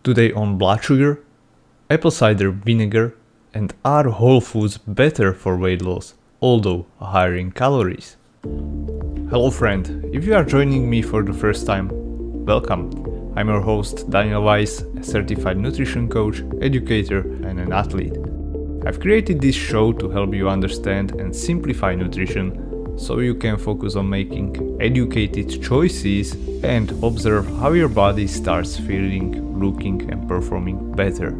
Today on blood sugar, apple cider vinegar, and are whole foods better for weight loss, although higher in calories? Hello friend, if you are joining me for the first time, welcome. I'm your host Daniel Weiss, a certified nutrition coach, educator and an athlete. I've created this show to help you understand and simplify nutrition so you can focus on making educated choices and observe how your body starts feeling, looking and performing better.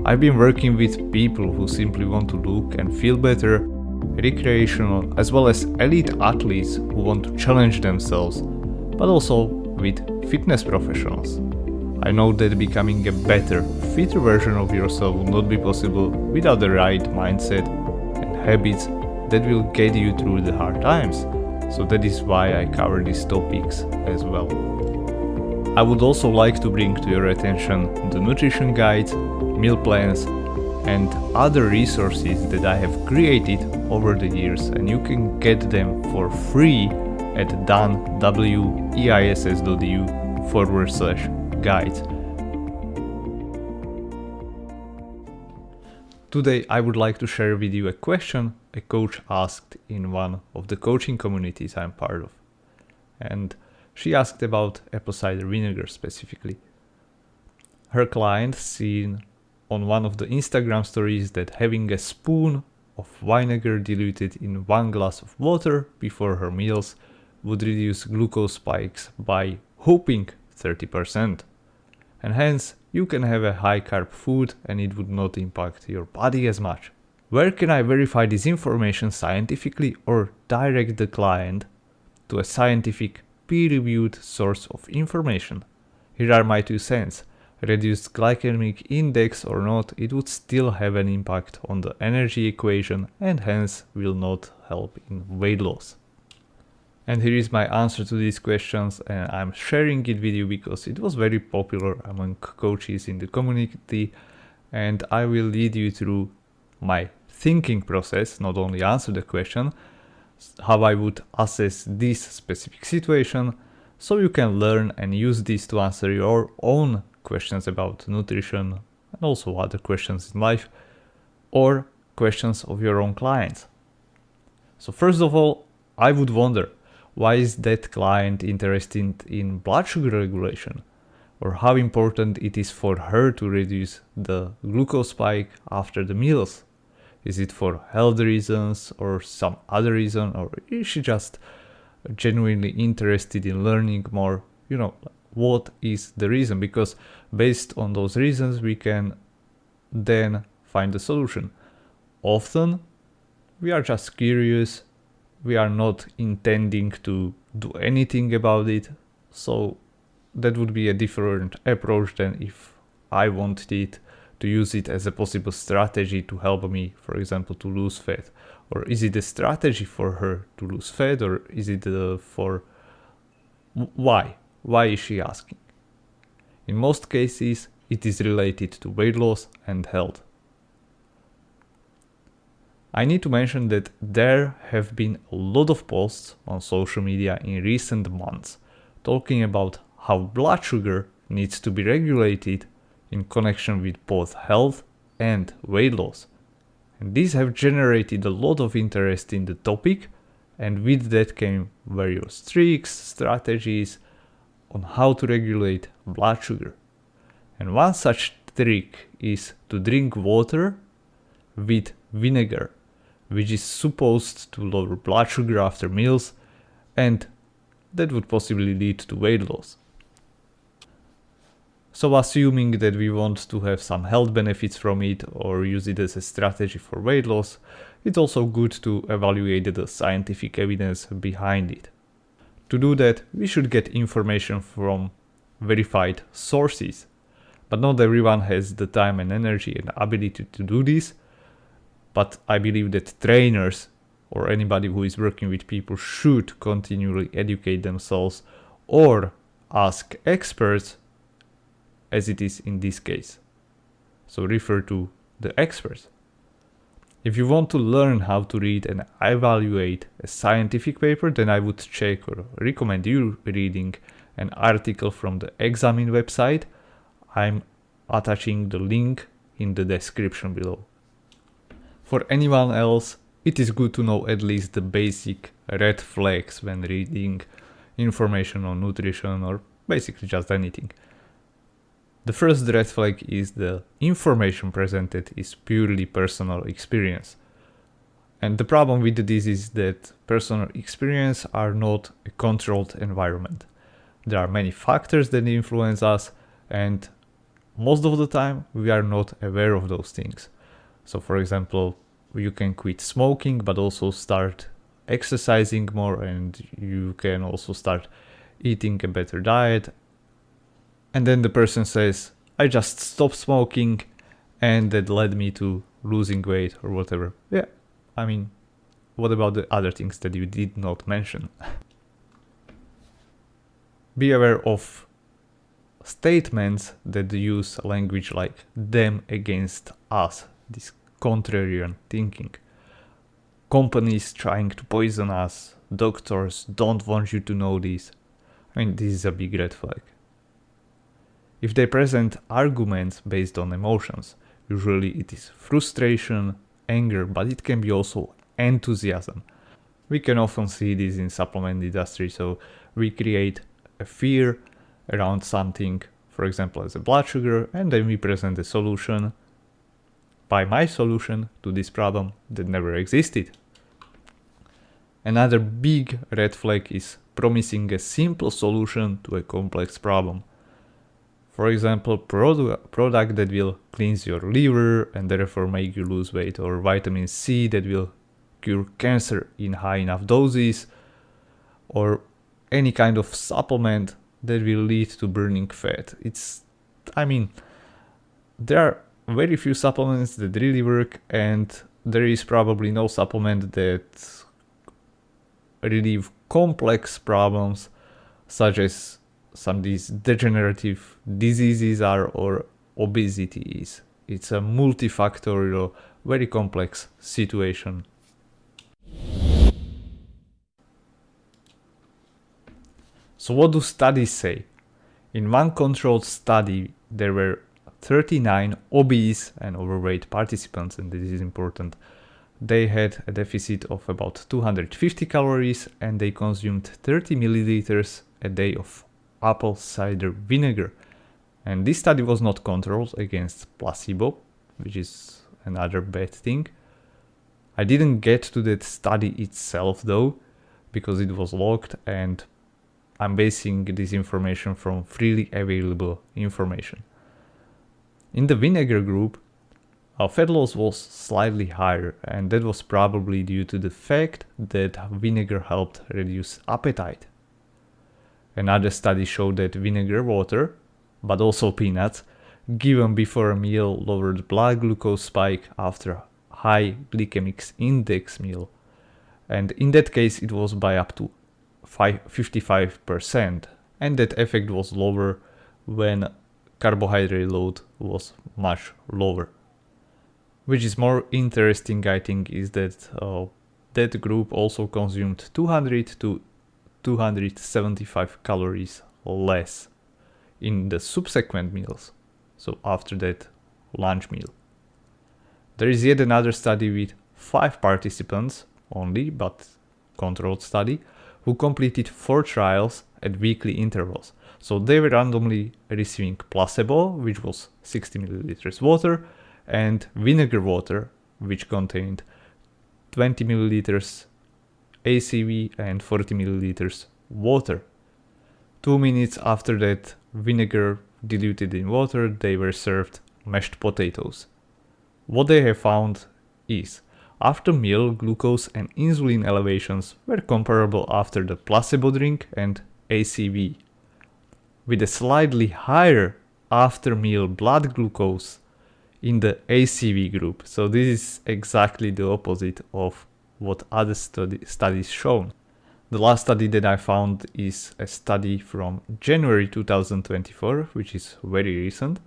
I've been working with people who simply want to look and feel better, recreational as well as elite athletes who want to challenge themselves, but also with fitness professionals. I know that becoming a better, fitter version of yourself will not be possible without the right mindset and habits that will get you through the hard times. So that is why I cover these topics as well. I would also like to bring to your attention the nutrition guides, meal plans and other resources that I have created over the years, and you can get them for free at danweiss.eu/guides. Today I would like to share with you a question a coach asked in one of the coaching communities I'm part of. And she asked about apple cider vinegar specifically. Her client seen on one of the Instagram stories that having a spoon of vinegar diluted in 1 glass of water before her meals would reduce glucose spikes by whopping 30%. And hence you can have a high carb food and it would not impact your body as much. Where can I verify this information scientifically or direct the client to a scientific peer-reviewed source of information? Here are my 2 cents. Reduced glycemic index or not, it would still have an impact on the energy equation and hence will not help in weight loss. And here is my answer to these questions, and I'm sharing it with you because it was very popular among coaches in the community, and I will lead you through my thinking process, not only answer the question, how I would assess this specific situation, so you can learn and use this to answer your own questions about nutrition and also other questions in life or questions of your own clients. So first of all, I would wonder, why is that client interested in blood sugar regulation, or how important it is for her to reduce the glucose spike after the meals? Is it for health reasons or some other reason, or is she just genuinely interested in learning more? What is the reason? Because based on those reasons we can then find a solution. Often we are just curious, we are not intending to do anything about it, so that would be a different approach than if I wanted to use it as a possible strategy to help me, for example, to lose fat. Or is it a strategy for her to lose fat, or is it for why? Why is she asking? In most cases, it is related to weight loss and health. I need to mention that there have been a lot of posts on social media in recent months talking about how blood sugar needs to be regulated in connection with both health and weight loss. And these have generated a lot of interest in the topic, and with that came various tricks, strategies on how to regulate blood sugar. And one such trick is to drink water with vinegar, which is supposed to lower blood sugar after meals, and that would possibly lead to weight loss. So assuming that we want to have some health benefits from it or use it as a strategy for weight loss, it's also good to evaluate the scientific evidence behind it. To do that, we should get information from verified sources, but not everyone has the time and energy and ability to do this. But I believe that trainers or anybody who is working with people should continually educate themselves or ask experts, as it is in this case. So refer to the experts. If you want to learn how to read and evaluate a scientific paper, then I would check or recommend you reading an article from the Examine website. I'm attaching the link in the description below. For anyone else, it is good to know at least the basic red flags when reading information on nutrition or basically just anything. The first red flag is the information presented is purely personal experience. And the problem with this is that personal experience are not a controlled environment. There are many factors that influence us, and most of the time we are not aware of those things. So for example, you can quit smoking but also start exercising more, and you can also start eating a better diet. And then the person says, I just stopped smoking and that led me to losing weight or whatever. Yeah, I mean, what about the other things that you did not mention? Be aware of statements that use language like them against us, this contrarian thinking. Companies trying to poison us, doctors don't want you to know this. I mean, this is a big red flag. If they present arguments based on emotions, usually it is frustration, anger, but it can be also enthusiasm. We can often see this in supplement industry, so we create a fear around something, for example as a blood sugar, and then we present a solution. Buy my solution to this problem that never existed. Another big red flag is promising a simple solution to a complex problem. For example, product that will cleanse your liver and therefore make you lose weight, or vitamin C that will cure cancer in high enough doses, or any kind of supplement that will lead to burning fat. There are very few supplements that really work, and there is probably no supplement that relieve complex problems such as some of these degenerative diseases are or obesity is. It's a multifactorial, very complex situation. So what do studies say? In one controlled study, there were 39 obese and overweight participants, and this is important. They had a deficit of about 250 calories and they consumed 30 milliliters a day of apple cider vinegar. And this study was not controlled against placebo, which is another bad thing. I didn't get to that study itself though, because it was locked, and I'm basing this information from freely available information. In the vinegar group, our fat loss was slightly higher, and that was probably due to the fact that vinegar helped reduce appetite. Another study showed that vinegar water, but also peanuts, given before a meal lowered blood glucose spike after a high glycemic index meal, and in that case it was by up to 55%, and that effect was lower when carbohydrate load was much lower. Which is more interesting, I think, is that that group also consumed 200 to 275 calories less in the subsequent meals, so after that lunch meal. There is yet another study with 5 participants only, but controlled study, who completed 4 trials at weekly intervals. So they were randomly receiving placebo, which was 60 milliliters water, and vinegar water, which contained 20 milliliters ACV and 40 milliliters water. 2 minutes after that vinegar diluted in water, they were served mashed potatoes. What they have found is, after meal, glucose and insulin elevations were comparable after the placebo drink and ACV, with a slightly higher after meal blood glucose in the ACV group. So this is exactly the opposite of what other studies shown. The last study that I found is a study from January 2024, which is very recent,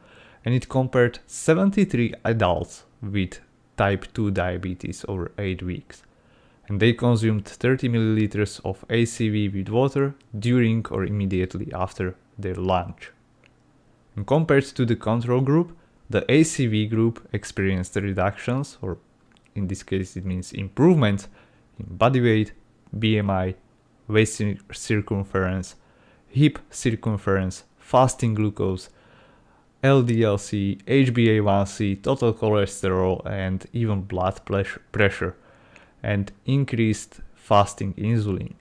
and it compared 73 adults with type 2 diabetes over 8 weeks. And they consumed 30 milliliters of ACV with water during or immediately after their lunch. And compared to the control group, the ACV group experienced reductions, or in this case it means improvements, in body weight, BMI, waist circumference, hip circumference, fasting glucose, LDL-C, HbA1c, total cholesterol, and even blood pressure, and increased fasting insulin.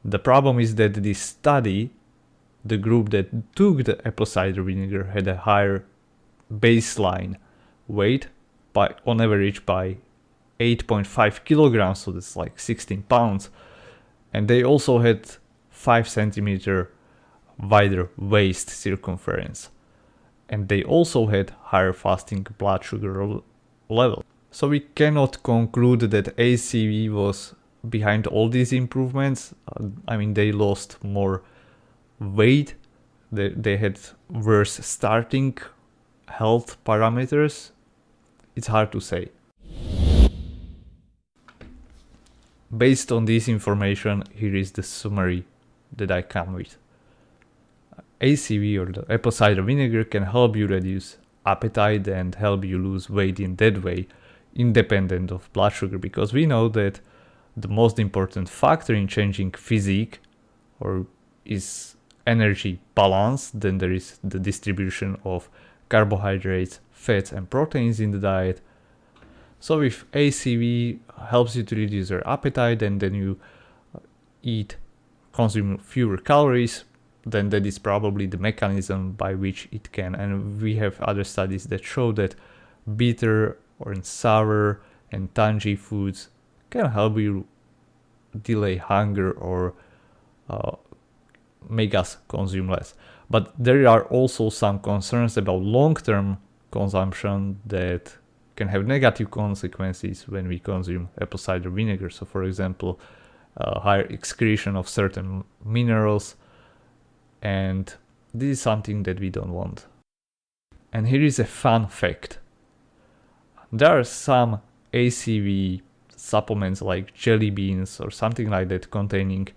The problem is that this study, the group that took the apple cider vinegar, had a higher baseline weight on average by 8.5 kilograms, so that's like 16 pounds, and they also had 5 centimeter wider waist circumference, and they also had higher fasting blood sugar level. So we cannot conclude that ACV was behind all these improvements. I mean, they lost more weight, they had worse starting health parameters. It's hard to say. Based on this information, here is the summary that I come with. ACV, or the apple cider vinegar, can help you reduce appetite and help you lose weight in that way, independent of blood sugar, because we know that the most important factor in changing physique or is energy balance. Then there is the distribution of carbohydrates, fats, and proteins in the diet. So if ACV helps you to reduce your appetite and then you consume fewer calories, then that is probably the mechanism by which it can. And we have other studies that show that bitter or sour and tangy foods can help you delay hunger or make us consume less. But there are also some concerns about long-term consumption that can have negative consequences when we consume apple cider vinegar. So for example, higher excretion of certain minerals, and this is something that we don't want. And here is a fun fact. There are some ACV supplements like jelly beans or something like that containing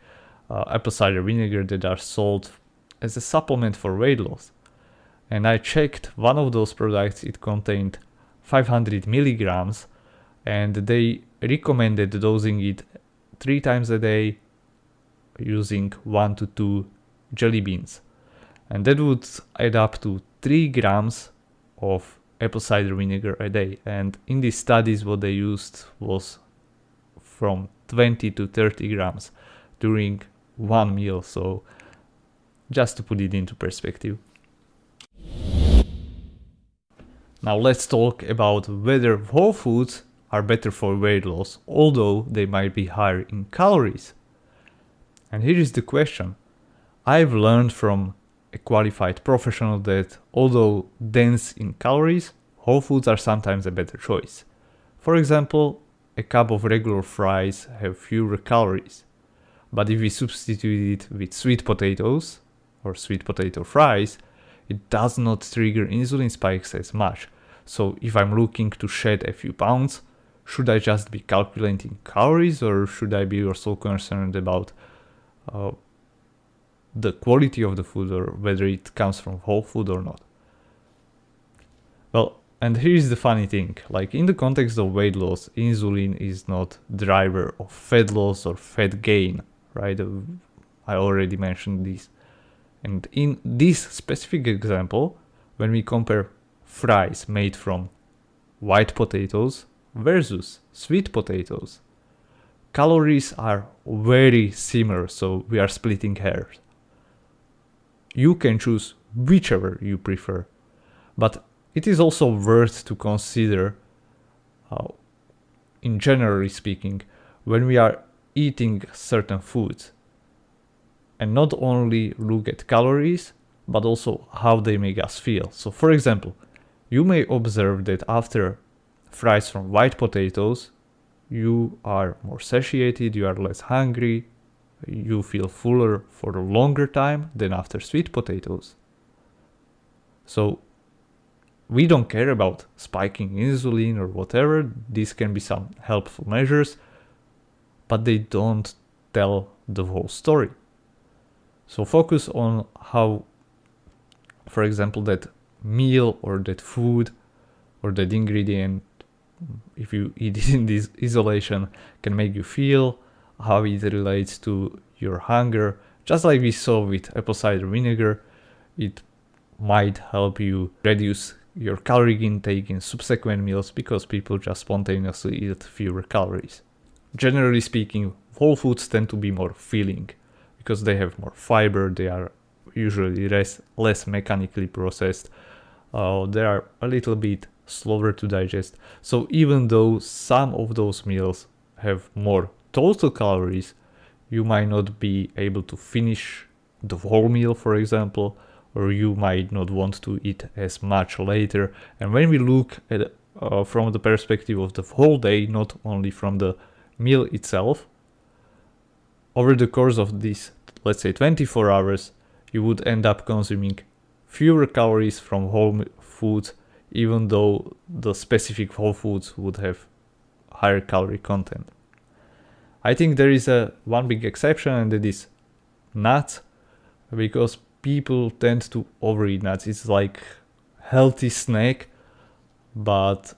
apple cider vinegar that are sold as a supplement for weight loss. And I checked one of those products, it contained 500 milligrams, and they recommended dosing it 3 times a day using 1 to 2 jelly beans. And that would add up to 3 grams of apple cider vinegar a day. And in these studies, what they used was from 20 to 30 grams during one meal. So just to put it into perspective. Now let's talk about whether whole foods are better for weight loss, although they might be higher in calories. And here is the question. I've learned from a qualified professional that although dense in calories, whole foods are sometimes a better choice. For example, a cup of regular fries have fewer calories. But if we substitute it with sweet potatoes or sweet potato fries, it does not trigger insulin spikes as much. So if I'm looking to shed a few pounds, should I just be calculating calories, or should I be also concerned about the quality of the food, or whether it comes from whole food or not? Well, and here's the funny thing, like in the context of weight loss, insulin is not driver of fat loss or fat gain, right? I already mentioned this. And in this specific example, when we compare fries made from white potatoes versus sweet potatoes, calories are very similar, so we are splitting hairs. You can choose whichever you prefer, but it is also worth to consider, in generally speaking, when we are eating certain foods, and not only look at calories, but also how they make us feel. So for example, you may observe that after fries from white potatoes, you are more satiated, you are less hungry, you feel fuller for a longer time than after sweet potatoes. So we don't care about spiking insulin or whatever. These can be some helpful measures, but they don't tell the whole story. So focus on how for example, that meal or that food or that ingredient, if you eat it in this isolation, can make you feel, how it relates to your hunger. Just like we saw with apple cider vinegar, it might help you reduce your calorie intake in subsequent meals because people just spontaneously eat fewer calories. Generally speaking, whole foods tend to be more filling because they have more fiber, they are usually less mechanically processed, they are a little bit slower to digest. So even though some of those meals have more total calories, you might not be able to finish the whole meal, for example, or you might not want to eat as much later. And when we look at from the perspective of the whole day, not only from the meal itself, over the course of this, let's say 24 hours, you would end up consuming fewer calories from whole foods, even though the specific whole foods would have higher calorie content. I think there is one big exception, and that is nuts, because people tend to overeat nuts. It's like healthy snack, but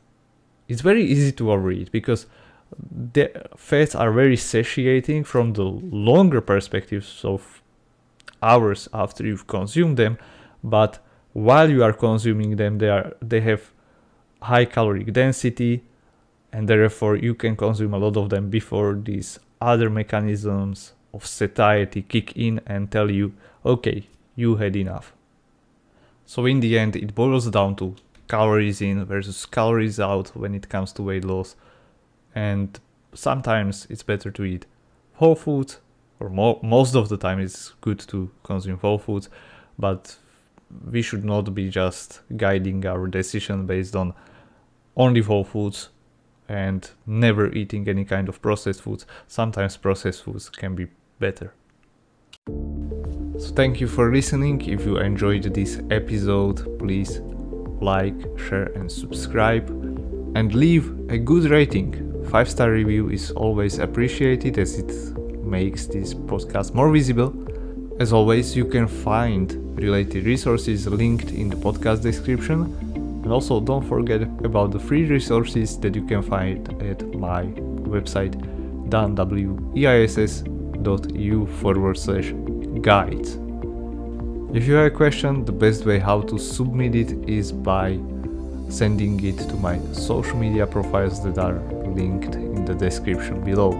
it's very easy to overeat because the fats are very satiating from the longer perspective, so hours after you've consumed them, but while you are consuming them, they have high caloric density, and therefore you can consume a lot of them before these other mechanisms of satiety kick in and tell you, okay, you had enough. So in the end, it boils down to calories in versus calories out when it comes to weight loss. And sometimes it's better to eat whole foods, or most of the time it's good to consume whole foods, but we should not be just guiding our decision based on only whole foods and never eating any kind of processed foods. Sometimes processed foods can be better. So thank you for listening. If you enjoyed this episode, please like, share and subscribe, and leave a good rating. 5-star review is always appreciated as it makes this podcast more visible. As always, you can find related resources linked in the podcast description. And also don't forget about the free resources that you can find at my website danweiss.eu/guides. If you have a question, the best way how to submit it is by sending it to my social media profiles that are linked in the description below.